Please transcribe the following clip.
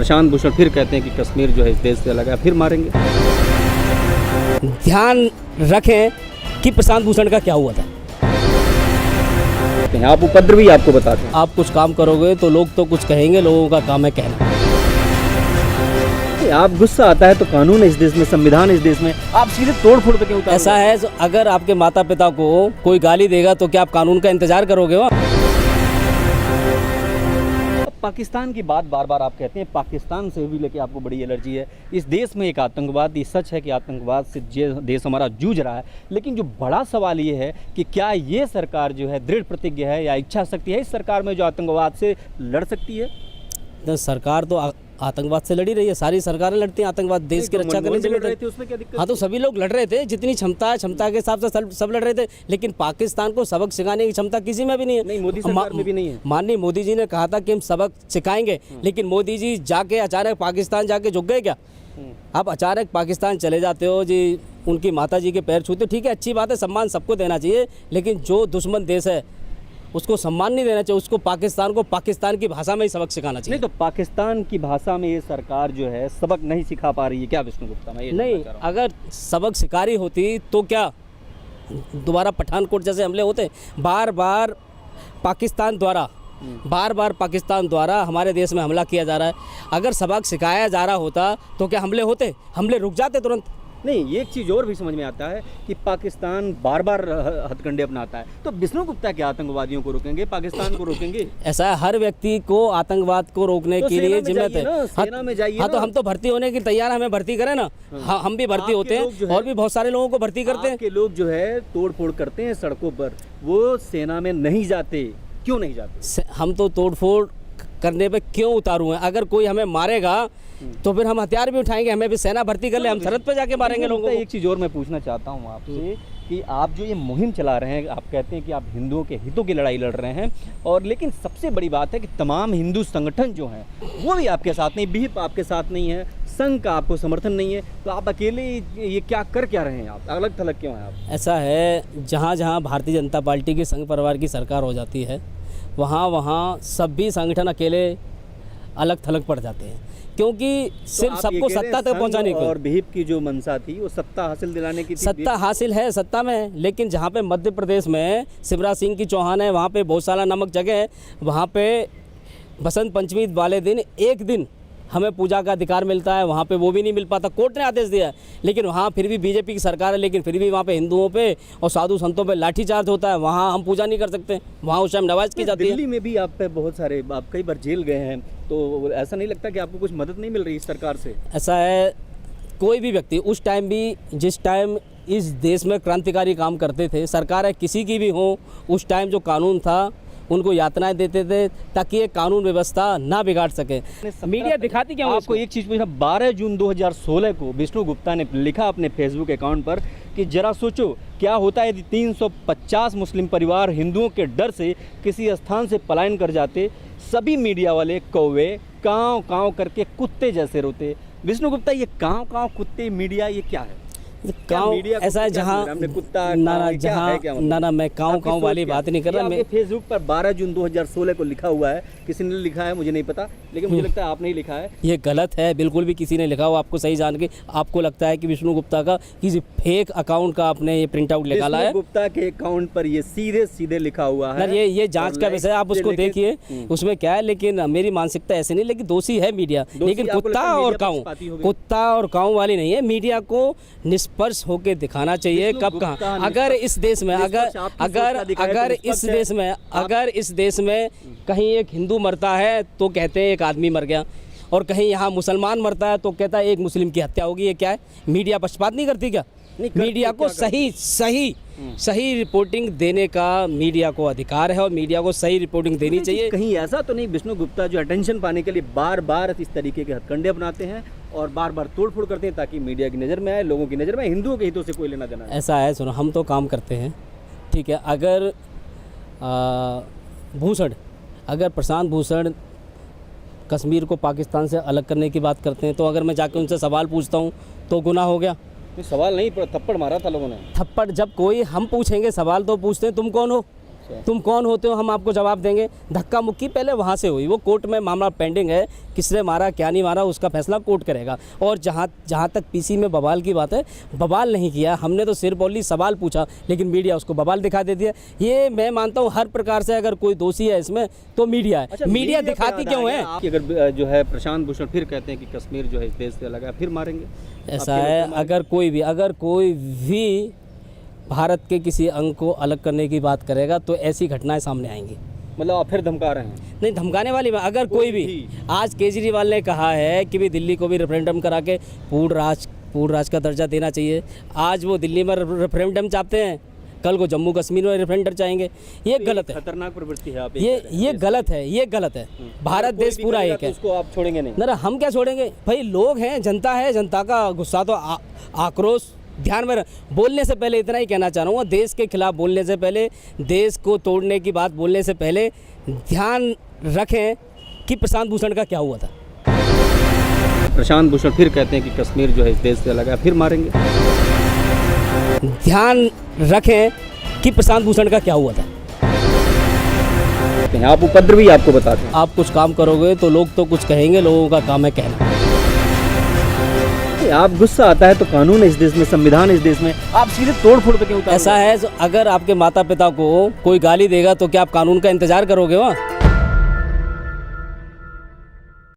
प्रशांत भूषण फिर कहते हैं कि कश्मीर जो है इस देश से अलग है, फिर मारेंगे। ध्यान रखें कि प्रशांत भूषण का क्या हुआ था। आप उपद्रवी आपको बताते हैं। आप कुछ काम करोगे तो लोग तो कुछ कहेंगे, लोगों का काम है कहना। आप गुस्सा आता है तो कानून है इस देश में, संविधान है इस देश में, आप सीधे तोड़ फोड़ पे क्यों उतारोगे? ऐसा है, अगर आपके माता पिता को कोई गाली देगा तो क्या आप कानून का इंतजार करोगे वहाँ? पाकिस्तान की बात बार बार आप कहते हैं, पाकिस्तान से भी लेके आपको बड़ी एलर्जी है। इस देश में एक आतंकवाद, ये सच है कि आतंकवाद से देश हमारा जूझ रहा है, लेकिन जो बड़ा सवाल ये है कि क्या ये सरकार जो है दृढ़ प्रतिज्ञ है या इच्छा शक्ति है इस सरकार में जो आतंकवाद से लड़ सकती है? तो सरकार तो आतंकवाद से लड़ी रही है, सारी सरकारें लड़ती हैं आतंकवाद, देश की रक्षा करने के लिए। उसमें क्या दिक्कत? हाँ, तो सभी लोग लड़ रहे थे, जितनी क्षमता है क्षमता के हिसाब से सब लड़ रहे थे, लेकिन पाकिस्तान को सबक सिखाने की क्षमता किसी में भी नहीं है। नहीं, मोदी सरकार में भी नहीं है। माननीय मोदी जी ने कहा था कि हम सबक सिखाएंगे, लेकिन मोदी जी जाके अचानक पाकिस्तान जाके झुक गए क्या? आप अचानक पाकिस्तान चले जाते हो जी, उनकी माता जी के पैर छूते, ठीक है, अच्छी बात है, सम्मान सबको देना चाहिए, लेकिन जो दुश्मन देश है उसको सम्मान नहीं देना चाहिए, उसको पाकिस्तान को पाकिस्तान की भाषा में ही सबक सिखाना चाहिए। नहीं, तो पाकिस्तान की भाषा में ये सरकार जो है सबक नहीं सिखा पा रही है क्या विष्णु गुप्ता? मैं ये नहीं, अगर सबक सिखा रही होती तो क्या दोबारा पठानकोट जैसे हमले होते? बार बार पाकिस्तान द्वारा हमारे देश में हमला किया जा रहा है। अगर सबक सिखाया जा रहा होता तो क्या हमले होते? हमले रुक जाते तुरंत। नहीं, एक चीज़ और भी समझ में आता है कि पाकिस्तान बार बार हथकंडे अपनाता है, तो विष्णु गुप्ता क्या आतंकवादियों को रोकेंगे, पाकिस्तान को रोकेंगे? ऐसा है, हर व्यक्ति को आतंकवाद को रोकने के लिए जिम्मेदार है। सेना में जाइए। हाँ, तो हम तो भर्ती होने की तैयार, हमें भर्ती करें ना। हाँ, हम भी भर्ती होते हैं और भी बहुत सारे लोगों को भर्ती करते हैं। के लोग जो है तोड़ फोड़ करते हैं सड़कों पर, वो सेना में नहीं जाते, क्यों नहीं जाते? हम तो तोड़ फोड़ करने पे क्यों उतारू हैं? अगर कोई हमें मारेगा तो फिर हम हथियार भी उठाएंगे, हमें भी सेना भर्ती कर ले, हम सरहद पे जाके मारेंगे लोगों को। एक चीज़ और मैं पूछना चाहता हूँ आपसे कि आप जो ये मुहिम चला रहे हैं, आप कहते हैं कि आप हिंदुओं के हितों की लड़ाई लड़ रहे हैं, और लेकिन सबसे बड़ी बात है कि तमाम हिंदू संगठन जो हैं वो भी आपके साथ नहीं, बीप आपके साथ नहीं है, संघ का आपको समर्थन नहीं है, तो आप अकेले ये क्या रहे हैं? आप अलग थलग क्यों हैं आप? ऐसा है, जहाँ जहाँ भारतीय जनता पार्टी की संघ परिवार की सरकार हो जाती है वहाँ सभी संगठन अकेले अलग थलग पड़ जाते हैं, क्योंकि सिर्फ सबको सत्ता तक पहुंचाने की। और बीप की जो मंशा थी वो सत्ता हासिल दिलाने की थी। सत्ता हासिल है, सत्ता में है, लेकिन जहाँ पे मध्य प्रदेश में शिवराज सिंह की चौहान है, वहाँ पे गौशाला नामक जगह है, वहाँ पे बसंत पंचमी वाले दिन एक दिन हमें पूजा का अधिकार मिलता है, वहाँ पे वो भी नहीं मिल पाता, कोर्ट ने आदेश दिया है, लेकिन वहाँ फिर भी बीजेपी की सरकार है, लेकिन फिर भी वहाँ पे हिंदुओं पे और साधु संतों पे लाठीचार्ज होता है, वहाँ हम पूजा नहीं कर सकते, वहाँ उस टाइम नमाज की जाती है। दिल्ली में भी आप पे बहुत सारे, आप कई बार जेल गए हैं, तो ऐसा नहीं लगता कि आपको कुछ मदद नहीं मिल रही इस सरकार से? ऐसा है, कोई भी व्यक्ति उस टाइम भी, जिस टाइम इस देश में क्रांतिकारी काम करते थे, सरकारें किसी की भी हो, उस टाइम जो कानून था उनको यातनाएं देते थे ताकि ये कानून व्यवस्था ना बिगाड़ सके। मीडिया दिखाती क्या? आपको एक चीज़ पूछना, 12 जून 2016 को विष्णु गुप्ता ने लिखा अपने फेसबुक अकाउंट पर कि जरा सोचो क्या होता है यदि 350 मुस्लिम परिवार हिंदुओं के डर से किसी स्थान से पलायन कर जाते, सभी मीडिया वाले कौवे काँव काँव करके कुत्ते जैसे रोते। विष्णु गुप्ता, ये काँव काँव कुत्ते मीडिया ये क्या है? काँव ऐसा है जहाँ ना मैं काँव वाली बात नहीं कर रहा। मैं फेसबुक पर 12 जून 2016 को लिखा हुआ है, किसी ने लिखा है मुझे नहीं पता, लेकिन मुझे लगता है आपने ही लिखा है। ये गलत है, बिल्कुल भी किसी ने लिखा हो, आपको सही जान के आपको लगता है कि विष्णु गुप्ता का किसी फेक अकाउंट का आपने ये प्रिंट आउट निकाला है। गुप्ता के अकाउंट पर ये सीधे लिखा हुआ है। ये जांच का विषय, आप उसको देखिए, उसमें क्या है, लेकिन मेरी मानसिकता ऐसे नहीं, लेकिन दोषी है मीडिया, लेकिन कुत्ता और काँव वाली नहीं है। मीडिया को निष्पक्ष होके दिखाना चाहिए कब कहाँ। अगर इस देश में अगर इस देश में कहीं एक हिंदू मरता है तो कहते हैं एक आदमी मर गया, और कहीं यहाँ मुसलमान मरता है तो कहता है एक मुस्लिम की हत्या होगी। ये क्या है? मीडिया पक्षपात नहीं करती क्या? मीडिया को सही रिपोर्टिंग देने का मीडिया को अधिकार है, और मीडिया को सही रिपोर्टिंग देनी चाहिए। कहीं ऐसा तो नहीं विष्णु गुप्ता जो अटेंशन पाने के लिए बार बार इस तरीके के हथकंडे अपनाते हैं और बार बार तोड़फोड़ करते हैं ताकि मीडिया की नज़र में आए, लोगों की नज़र में, हिंदुओं के हितों से कोई लेना देना? ऐसा है, सुनो, हम तो काम करते हैं, ठीक है, अगर प्रशांत भूषण कश्मीर को पाकिस्तान से अलग करने की बात करते हैं, तो अगर मैं जाकर उनसे सवाल पूछता हूँ तो गुनाह हो गया? सवाल नहीं, थप्पड़ मारा था लोगों ने। थप्पड़ जब कोई हम पूछेंगे, सवाल तो पूछते हैं, तुम कौन हो? तुम कौन होते हो, हम आपको जवाब देंगे। धक्का मुक्की पहले वहाँ से हुई, वो कोर्ट में मामला पेंडिंग है, किसने मारा क्या नहीं मारा उसका फैसला कोर्ट करेगा। और जहाँ तक पीसी में बवाल की बात है, बवाल नहीं किया हमने, तो सिर बोली सवाल पूछा, लेकिन मीडिया उसको बवाल दिखा देती है। ये मैं मानता हूँ हर प्रकार से अगर कोई दोषी है इसमें तो मीडिया है। अच्छा, मीडिया दिखाती क्यों है? कि अगर जो है प्रशांत भूषण फिर कहते हैं कि कश्मीर जो है इस देश से अलग है, फिर मारेंगे। ऐसा है, अगर कोई भी भारत के किसी अंग को अलग करने की बात करेगा तो ऐसी घटनाएं सामने आएंगी। मतलब आप फिर धमका रहे हैं? नहीं, धमकाने वाली बात, अगर कोई भी आज केजरीवाल ने कहा है कि भी दिल्ली को भी रेफरेंडम करा के पूर्ण राज का दर्जा देना चाहिए। आज वो दिल्ली में रेफरेंडम चाहते हैं, कल को जम्मू कश्मीर में रेफरेंडम चाहेंगे। ये गलत है, खतरनाक प्रवृत्ति है। आप ये गलत है, ये गलत है। भारत देश पूरा एक है, उसको आप छोड़ेंगे नहीं? ना हम क्या छोड़ेंगे भाई, लोग हैं, जनता है, जनता का गुस्सा तो आक्रोश ध्यान में बोलने से पहले इतना ही कहना चाह रहा हूँ, देश के खिलाफ बोलने से पहले, देश को तोड़ने की बात बोलने से पहले ध्यान रखें कि प्रशांत भूषण का क्या हुआ था। प्रशांत भूषण फिर कहते हैं कि कश्मीर जो है इस देश से अलग है, फिर मारेंगे। ध्यान रखें कि प्रशांत भूषण का क्या हुआ था। आप उपद्रवी, आपको बताते हैं। आप कुछ काम करोगे तो लोग तो कुछ कहेंगे, लोगों का काम है कहना। आप गुस्सा आता है तो कानून है इस देश में, संविधान इस देश में, आप सीधे तोड़ फोड़ पे क्यों उतारोगे? ऐसा है, अगर आपके माता पिता को कोई गाली देगा तो क्या आप कानून का इंतजार करोगे वहाँ?